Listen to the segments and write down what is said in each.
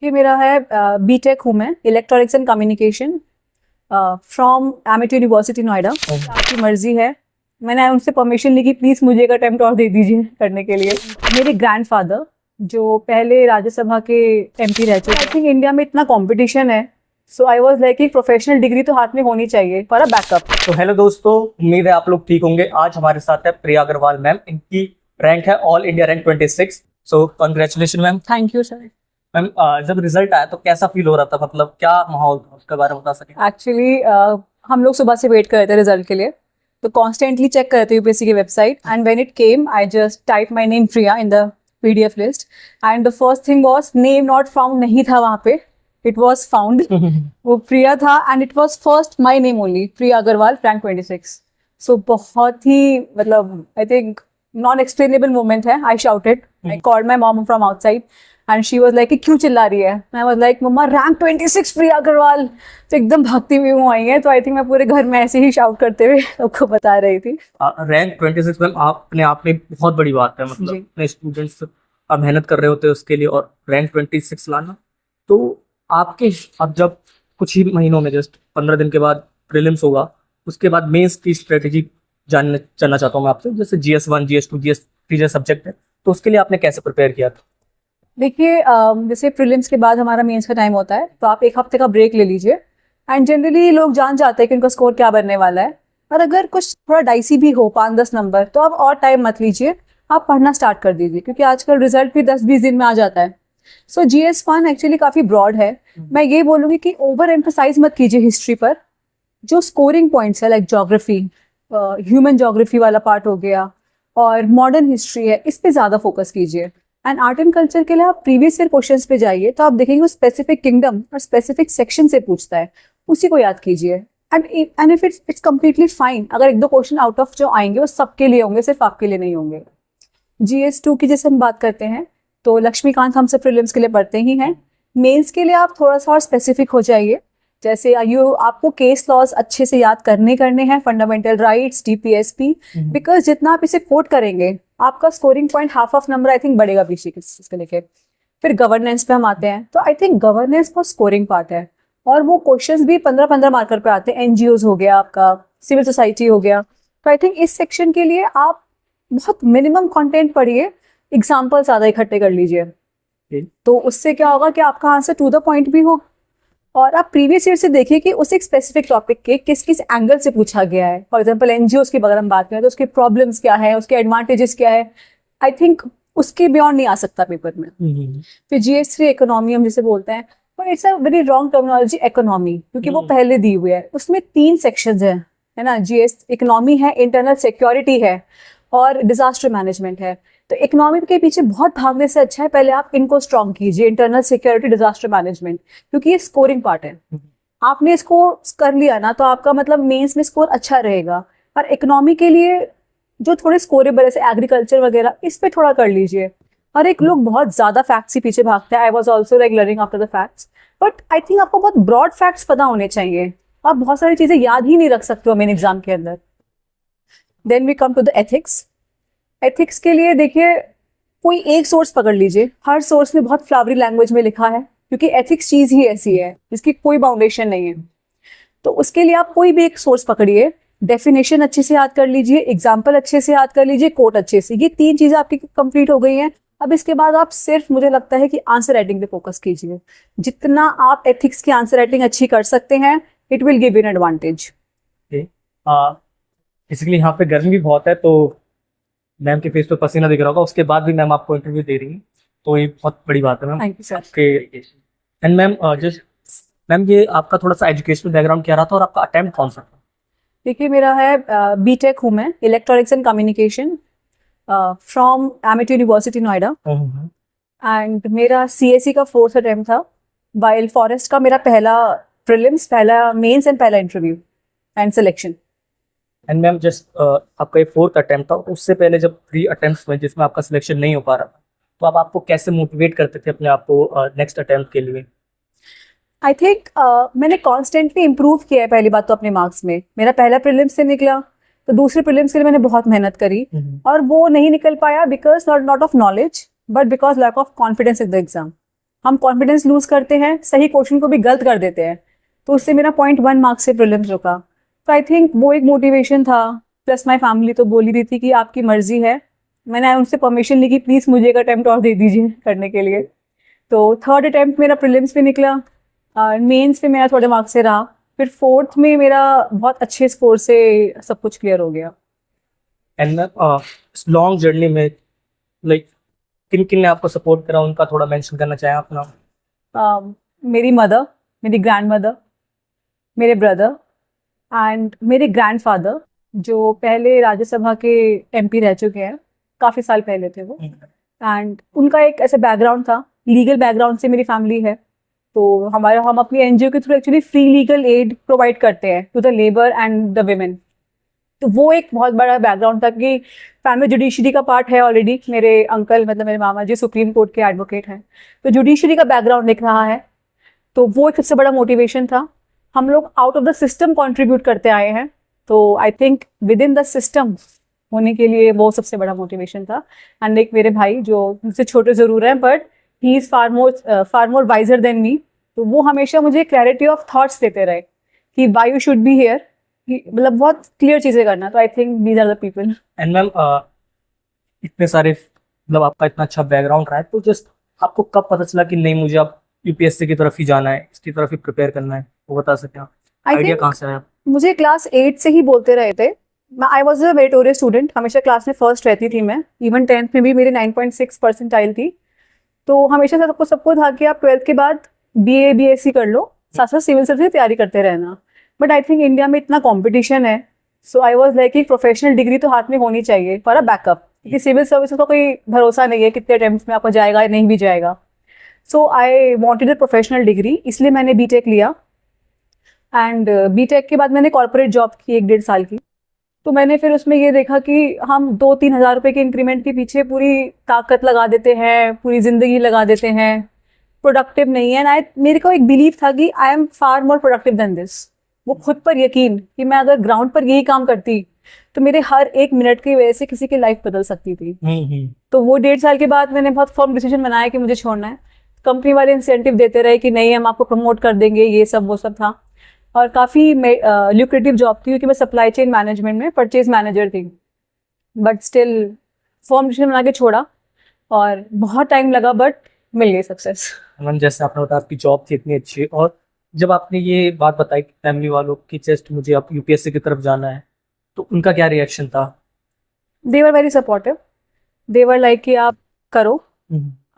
ये मेरा है बीटेक हूँ मैं, electronics and communication from Amity university Noida. आपकी मर्जी है, मैंने उनसे परमिशन ली कि प्लीज़ मुझे एक अटेम्प्ट और दे दीजिए करने के लिए। मेरे ग्रैंडफादर जो पहले राज्यसभा के एमपी रह चुके, आई थिंक इंडिया में इतना कंपटीशन है, सो आई वाज लाइक एक प्रोफेशनल डिग्री तो हाथ में होनी चाहिए फॉर अ बैकअप। तो हेलो दोस्तों, उम्मीद है आप लोग ठीक होंगे। आज हमारे साथ है प्रिया अग्रवाल मैम। इनकी रैंक है all India rank 26। So congratulation ma'am. Thank you sir. Ma'am जब रिजल्ट आया तो कैसा फील हो रहा था, मतलब क्या माहौल था, उसके बारे में बता सकें? एक्चुअली हम लोग सुबह से वेट कर रहे थे रिजल्ट के लिए, तो कॉन्स्टेंटली चेक कर रहे थे यूपीएससी की website, and when it came I just type my name Priya in the PDF list, and the first thing was name not found नहीं था वहाँ पे, इट वाज फाउंड वो प्रिया था, and it was first my name only, Priya Agarwal rank 26। So बहुत ही मतलब I think non explainable moment है। I shouted, I called my mom from outside and she was like कि क्यों चिल्ला रही है। मैं वाज लाइक मम्मा रैंक 26 प्रिया अग्रवाल, तो एकदम भागती हुई वो आई है। तो आई थिंक मैं पूरे घर में ऐसे ही शाउट करते हुए सबको बता रही थी। रैंक 26 मैम अपने आप में बहुत बड़ी बात है, मतलब अपने स्टूडेंट्स मेहनत कर रहे होते हैं उसके लिए, और रैंक 26 लाना तो आपके, अब जब कुछ ही महीनों में जस्ट 15 दिन के बाद प्रीलिम्स होगा, उसके बाद मेंस की स्ट्रेटेजी जानना चाहता हूँ मैं आपसे। जैसे GS1 GS2 GS3 जैसे सब्जेक्ट है, तो उसके लिए आपने कैसे प्रिपेयर किया था? देखिए जैसे प्रीलिम्स के बाद हमारा मेंस का टाइम होता है, तो आप एक हफ्ते का ब्रेक ले लीजिए, एंड जनरली लोग जान जाते हैं कि उनका स्कोर क्या बनने वाला है। और अगर कुछ थोड़ा डाइसी भी हो 5-10 नंबर, तो आप और टाइम मत लीजिए, आप पढ़ना स्टार्ट कर दीजिए, क्योंकि आजकल रिजल्ट भी 10-20 दिन में आ जाता है। सो GS1 एक्चुअली काफ़ी ब्रॉड है। मैं ये बोलूँगी कि ओवर एम्फसाइज मत कीजिए हिस्ट्री पर। जो स्कोरिंग पॉइंट्स है लाइक ज्योग्राफी, ह्यूमन ज्योग्राफी वाला पार्ट हो गया, और मॉडर्न हिस्ट्री है, इस पे ज़्यादा फोकस कीजिए। एंड आर्ट एंड कल्चर के लिए आप प्रीवियस ईयर क्वेश्चंस पे जाइए, तो आप देखेंगे वो स्पेसिफिक किंगडम और स्पेसिफिक सेक्शन से पूछता है, उसी को याद कीजिए। And if it's completely fine अगर 1-2 क्वेश्चन आउट ऑफ जो आएंगे वो सबके लिए होंगे, सिर्फ आपके लिए नहीं होंगे। GS2 की जैसे हम बात करते हैं, तो लक्ष्मीकांत हमसे प्रीलिम्स के लिए पढ़ते ही हैं। मेंस के लिए आप थोड़ा सा और स्पेसिफिक हो जाइए, जैसे आपको केस लॉज अच्छे से याद करने हैं, फंडामेंटल राइट्स, DPSP, बिकॉज जितना आप इसे कोट करेंगे आपका scoring point half of number I think बढ़ेगा पीछे इसके लेके। फिर गवर्नेंस पे हम आते हैं, तो आई थिंक गवर्नेंस वो स्कोरिंग पार्ट है, और वो क्वेश्चंस भी 15-15 मार्कर पे आते हैं। NGOs हो गया, आपका सिविल सोसाइटी हो गया, तो आई थिंक इस सेक्शन के लिए आप बहुत मिनिमम कंटेंट पढ़िए, एग्जाम्पल ज़्यादा इकट्ठे कर लीजिए, तो उससे क्या होगा कि आपका आंसर टू द पॉइंट भी हो, और आप प्रीवियस ईयर से देखिए कि उस एक स्पेसिफिक टॉपिक के किस किस एंगल से पूछा गया है। फॉर एग्जांपल NGOs की अगर हम बात करें, तो उसके प्रॉब्लम्स क्या है, उसके एडवांटेजेस क्या है, आई थिंक उसके बियॉन्ड नहीं आ सकता पेपर में। फिर GS3 इकोनॉमी हम जिसे बोलते हैं, पर it's a very wrong terminology economy, क्योंकि वो पहले दी हुई है। उसमें 3 सेक्शंस है ना, GS इकोनॉमी है, इंटरनल सिक्योरिटी है, और डिजास्टर मैनेजमेंट है। तो इकोनॉमी के पीछे बहुत भागने से अच्छा है पहले आप इनको स्ट्रॉन्ग कीजिए, इंटरनल सिक्योरिटी, डिजास्टर मैनेजमेंट, क्योंकि ये स्कोरिंग पार्ट है। आपने इसको कर लिया ना, तो आपका मतलब मेंस में स्कोर अच्छा रहेगा। और इकोनॉमी के लिए जो थोड़े स्कोरेबल है, एग्रीकल्चर वगैरह, इस पे थोड़ा कर लीजिए। और एक लोग बहुत ज्यादा फैक्ट्स के पीछे भागते हैं, I was also like learning after the facts, but I think आपको बहुत ब्रॉड फैक्ट्स पता होने चाहिए। आप बहुत सारी चीजें याद ही नहीं रख सकते हो मेन एग्जाम के अंदर। Then we come to the ethics. Ethics के लिए देखिए, कोई एक सोर्स पकड़ लीजिए, हर सोर्स में बहुत फ्लावरी लैंग्वेज में लिखा है, क्योंकि एथिक्स चीज ही ऐसी है जिसकी कोई बाउंडेशन नहीं है। तो उसके लिए आप कोई भी एक सोर्स पकड़िए, डेफिनेशन अच्छे से याद कर लीजिए, एग्जाम्पल अच्छे से याद कर लीजिए, कोट अच्छे से। ये 3 चीजें आपकी कंप्लीट हो गई हैं। अब इसके बाद आप सिर्फ, मुझे लगता है कि आंसर राइटिंग पे फोकस कीजिए। जितना आप एथिक्स की आंसर राइटिंग अच्छी कर सकते हैं, it will give you an advantage. Basically यहाँ पे गर्मी भी बहुत है, तो मैम के फेस पे पसीना दिख रहा होगा, उसके बाद भी मैम आपको इंटरव्यू दे रही है, तो ये बहुत बड़ी बात है ma'am. Thank you sir. And ma'am ma'am ये आपका थोड़ा सा एजुकेशनल बैकग्राउंड क्या रहा था, और आपका अटेम्प्ट कौन सा था? देखिए मेरा है बीटेक हूँ मैं, electronics and communication from Amity university Noida, and मेरा CSE का 4th अटेम्प्ट था। वाइल्ड फॉरेस्ट का मेरा पहला प्रीलिम्स, पहला मेंस एंड पहला interview and selection. And ma'am just आपका ये 4th अटेम्प्ट था, उससे पहले जब 3 अटेम्प्ट्स हुए जिसमें आपका सिलेक्शन नहीं हो पा रहा था, तो आप आपको कैसे मोटिवेट करते थे अपने आप को नेक्स्ट अटेम्प्ट के लिए? आई थिंक मैंने कॉन्स्टेंटली इम्प्रूव किया है। पहली बात तो अपने मार्क्स में, मेरा पहला प्रीलिम्स से निकला, तो दूसरे प्रीलिम्स के लिए मैंने बहुत मेहनत करी, और वो नहीं निकल पाया because not of knowledge, but because lack of confidence in the exam. हम कॉन्फिडेंस लूज करते हैं, सही क्वेश्चन को भी गलत कर देते हैं, तो उससे मेरा 0.1 मार्क्स से प्रीलिम्स रुका। तो आई थिंक वो एक मोटिवेशन था, प्लस माई फैमिली तो बोल ही रही थी कि आपकी मर्जी है। मैंने उनसे परमिशन ली कि प्लीज़ मुझे एक अटैम्प्ट और दे दीजिए करने के लिए। तो थर्ड अटैम्प्ट मेरा प्रीलिम्स पे निकला, मेंस पे मेरा थोड़े मार्क्स से रहा, फिर फोर्थ में मेरा बहुत अच्छे स्कोर से सब कुछ क्लियर हो गया। एंड मैम इस लॉन्ग जर्नी में लाइक किन किन ने आपको सपोर्ट करा, उनका थोड़ा मेंशन करना चाहें आप नाम? मेरी मदर, मेरी ग्रैंड मदर, मेरे ब्रदर एंड मेरे ग्रैंडफादर, जो पहले राज्यसभा के एमपी रह चुके हैं, काफ़ी साल पहले थे वो। एंड उनका एक ऐसा बैकग्राउंड था, लीगल बैकग्राउंड से मेरी फैमिली है, तो हम अपनी एनजीओ के through actually free legal aid provide करते हैं to the labour and the women. तो वो एक बहुत बड़ा बैकग्राउंड था कि फैमिली जुडिशरी का पार्ट है ऑलरेडी। मेरे अंकल मतलब मेरे मामा जी सुप्रीम कोर्ट के एडवोकेट हैं, तो जुडिशरी का बैकग्राउंड दिख रहा है, तो वो एक सबसे बड़ा मोटिवेशन था। हम लोग out of the system contribute करते आए हैं, तो I think with in the system होने के लिए वो सबसे बड़ा मोटिवेशन था। एंड एक मेरे भाई जो मुझसे छोटे ज़रूर हैं, but he is far more visor than me, तो वो हमेशा मुझे क्लैरिटी ऑफ थॉट्स देते रहे कि why you should be here, मतलब बहुत क्लियर चीज़ें करना। तो I think these are the people. And ma'am इतने सारे मतलब आपका इतना अच्छा बैकग्राउंड रहा है, तो जस्ट आपको कब पता चला कि नहीं मुझे अब यूपीएससी की तरफ ही जाना है, इसकी तरफ ही प्रिपेयर करना है, वो बता सकते हैं आप? आइडिया कहाँ से आया? मुझे क्लास 8 से ही बोलते रहे थे। I was a meritorious student, हमेशा क्लास में फर्स्ट रहती थी मैं, इवन 10th में भी मेरी 9.6 परसेंटाइल थी। तो हमेशा सबको था कि आप 12th के बाद BA BSc कर लो, साथ साथ सिविल सर्विस की तैयारी करते रहना। बट आई थिंक इंडिया में इतना कॉम्पिटिशन है, सो आई वॉज लाइक कि प्रोफेशनल डिग्री तो हाथ में होनी चाहिए फॉर अ बैकअप, क्योंकि सिविल सर्विस का कोई भरोसा नहीं है कितने अटेम्प्ट में आपका जाएगा या नहीं भी जाएगा। So I wanted a professional degree, इसलिए मैंने बीटेक लिया। एंड बीटेक के बाद मैंने कॉर्पोरेट जॉब की 1-1.5 साल की। तो मैंने फिर उसमें ये देखा कि हम 2-3 हज़ार रुपये के इंक्रीमेंट के पीछे पूरी ताकत लगा देते हैं, पूरी ज़िंदगी लगा देते हैं, प्रोडक्टिव नहीं है। एंड मेरे को एक बिलीव था कि I am far more productive than this, वो खुद पर यकीन कि मैं अगर ग्राउंड पर यही काम करती तो मेरे हर 1 मिनट की वजह से किसी की लाइफ बदल सकती थी। तो वो 1.5 साल के बाद मैंने बहुत फर्म डिसीजन बनाया कि मुझे छोड़ना है। कंपनी वाले इंसेंटिव देते रहे कि नहीं हम आपको प्रमोट कर देंगे, ये सब वो सब था, और काफ़ी ल्यूक्रेटिव जॉब थी क्योंकि मैं सप्लाई चेन मैनेजमेंट में परचेज मैनेजर थी। बट स्टिल फर्म डिसीजन बना के छोड़ा और बहुत टाइम लगा, बट मिल गई सक्सेस। मैम जैसे आपने बताया आपकी जॉब थी इतनी अच्छी, और जब आपने ये बात बताई फैमिली वालों की जस्ट मुझे अब यूपीएससी की तरफ जाना है, तो उनका क्या रिएक्शन था? They were very supportive, they were like कि आप करो,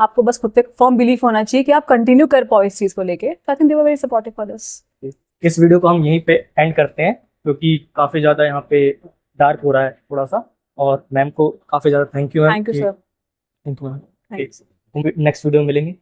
आपको बस खुद पे फर्म बिलीफ होना चाहिए कि आप कंटिन्यू कर पाओ इस चीज़ को लेके। I think they were very supportive for this. इस वीडियो को हम यहीं पे एंड करते हैं, क्योंकि काफ़ी ज़्यादा यहाँ पे डार्क हो रहा है थोड़ा सा, और मैम को काफ़ी ज़्यादा thank you ma'am. Thank you sir. Thank you ma'am. Next video में मिलेंगे।